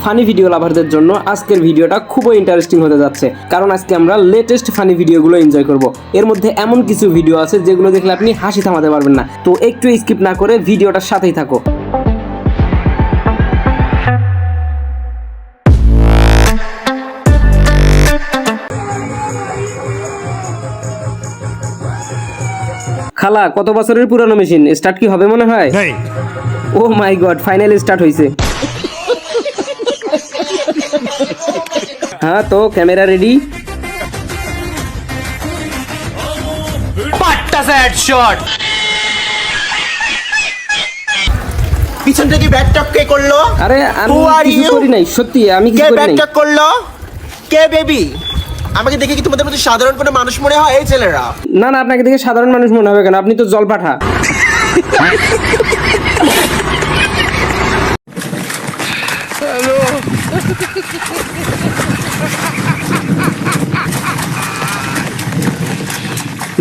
Funny video লাভারদের জন্য আজকের ভিডিওটা খুবই ইন্টারেস্টিং হতে যাচ্ছে, কারণ আজকে আমরা লেটেস্ট ফানি ভিডিওগুলো এনজয় করব। এর মধ্যে এমন কিছু ভিডিও আছে যেগুলো দেখলে আপনি হাসি থামাতে পারবেন না। তো একটু স্কিপ না করে ভিডিওটার সাথেই থাকো। খালা, কত বছরের পুরানো মেশিন, স্টার্ট কি হবে মনে হয়? ও মাই গড, ফাইনালি স্টার্ট হইছে। হ্যাঁ, তো ক্যামেরা রেডি। পাট্টাসা হেডশট। পিছন থেকে ব্যাকটক কে করলো? আরে আমি কিছু করি নাই, সত্যি আমি কিছু কে করি নাই। ব্যাকটক করলো? কে বেবি? আমাকে দেখে কি তোমাদের মধ্যে সাধারণ কোনো মানুষ মনে হয় এই ছেলেরা? না না, আপনাকে দেখে সাধারণ মানুষ মনে হবে কেন? আপনি তো জলপাঠা।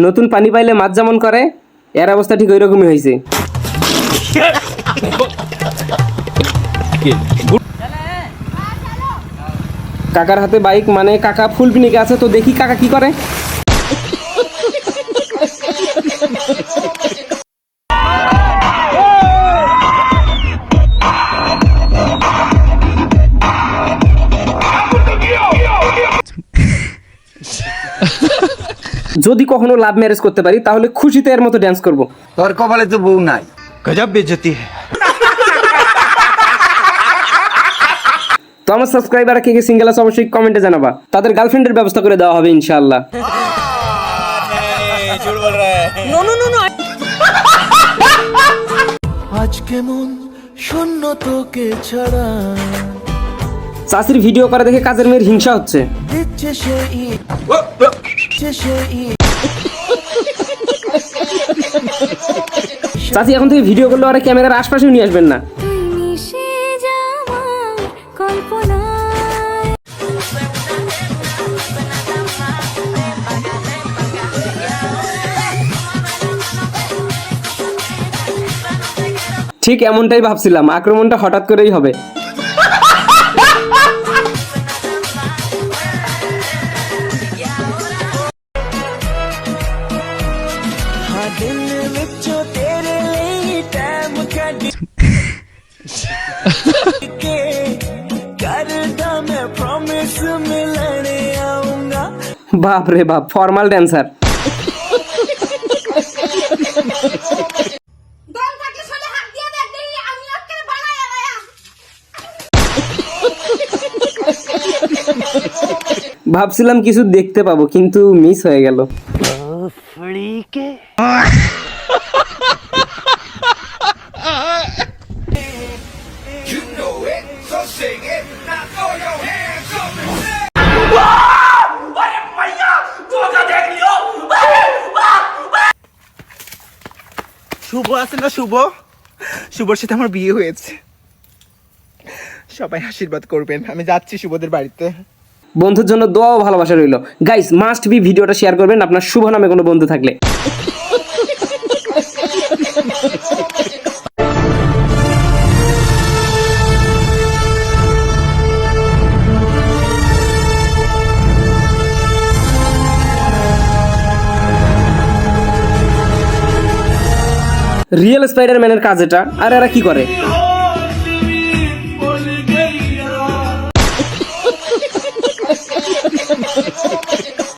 নতুন পানি পাইলে মাছ যেমন করে, এর অবস্থা ঠিক ওই রকমই হয়েছে। কাকার হাতে বাইক, মানে কাকা ফুল পিনিকে আছে। তো দেখি কাকা কি করে। যদি কখনো লাভ ম্যারেজ করতে পারি তাহলে খুশিতে এর মতো ড্যান্স করব। তোর কপালে তো বউ নাই। গজব বেজতি है। তো আমার সাবস্ক্রাইবার কে কে সিঙ্গেল আছে অবশ্যই কমেন্টে জানাবা। তাদের গার্লফ্রেন্ডের ব্যবস্থা করে দেওয়া হবে ইনশাআল্লাহ। আজকে মন শূন্য তোকে ছাড়া চাষির ভিডিও করে দেখে কাজের মেয়ের হিংসা হচ্ছে। দিচ্ছে সেই চাষি এখন থেকে ভিডিও করলে ওরা ক্যামেরার আশপাশেও নিয়ে আসবেন না। ঠিক এমনটাই ভাবছিলাম, আক্রমণটা হঠাৎ করেই হবে। বাপ রে বাপ, ফর্মাল ড্যান্সার। ভাবছিলাম কিছু দেখতে পাবো, কিন্তু মিস হয়ে গেল। শুভ আছে না? শুভর সাথে আমার বিয়ে হয়েছে। সবাই আশীর্বাদ করবেন। আমি যাচ্ছি শুভদের বাড়িতে। বন্ধুর জন্য দোয়া ও ভালোবাসা রইল। গাইস, মাস্ট বি ভিডিওটা শেয়ার করবেন আপনার শুভ নামে কোনো বন্ধু থাকলে। রিয়েল স্পাইডারম্যানের কাজ এটা। আর এরা কি করে?